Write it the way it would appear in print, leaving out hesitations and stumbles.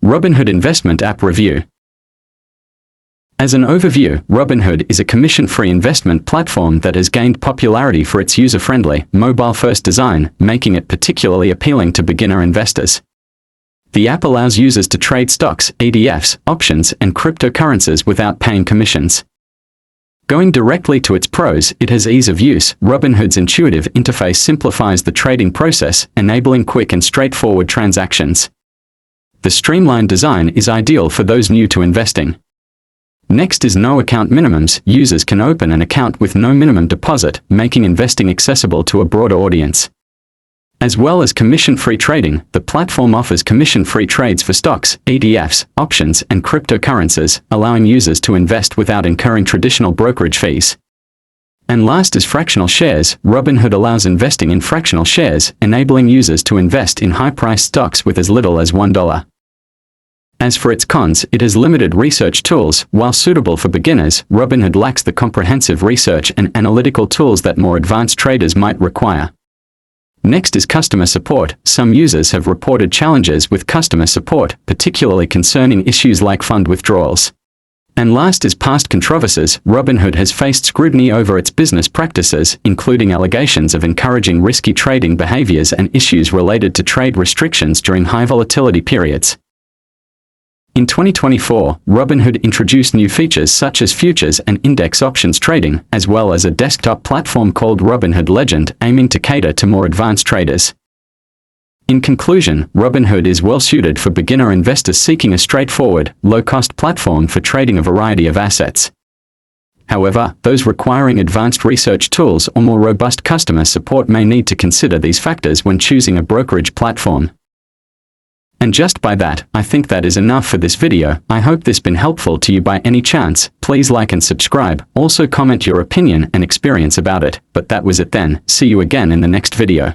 Robinhood Investment App Review. As an overview, Robinhood is a commission-free investment platform that has gained popularity for its user-friendly, mobile-first design, making it particularly appealing to beginner investors. The app allows users to trade stocks, ETFs, options, and cryptocurrencies without paying commissions. Going directly to its pros, it has ease of use. Robinhood's intuitive interface simplifies the trading process, enabling quick and straightforward transactions. The streamlined design is ideal for those new to investing. Next is no account minimums. Users can open an account with no minimum deposit, making investing accessible to a broader audience. As well as commission-free trading, the platform offers commission-free trades for stocks, ETFs, options, and cryptocurrencies, allowing users to invest without incurring traditional brokerage fees. And last is fractional shares. Robinhood allows investing in fractional shares, enabling users to invest in high-priced stocks with as little as $1. As for its cons, it has limited research tools. While suitable for beginners, Robinhood lacks the comprehensive research and analytical tools that more advanced traders might require. Next is customer support. Some users have reported challenges with customer support, particularly concerning issues like fund withdrawals. And last is past controversies. Robinhood has faced scrutiny over its business practices, including allegations of encouraging risky trading behaviors and issues related to trade restrictions during high volatility periods. In 2024, Robinhood introduced new features such as futures and index options trading, as well as a desktop platform called Robinhood Legend, aiming to cater to more advanced traders. In conclusion, Robinhood is well suited for beginner investors seeking a straightforward, low-cost platform for trading a variety of assets. However, those requiring advanced research tools or more robust customer support may need to consider these factors when choosing a brokerage platform. And just by that, I think that is enough for this video. I hope this been helpful to you by any chance. Please like and subscribe. Also comment your opinion and experience about it. But that was it then. See you again in the next video.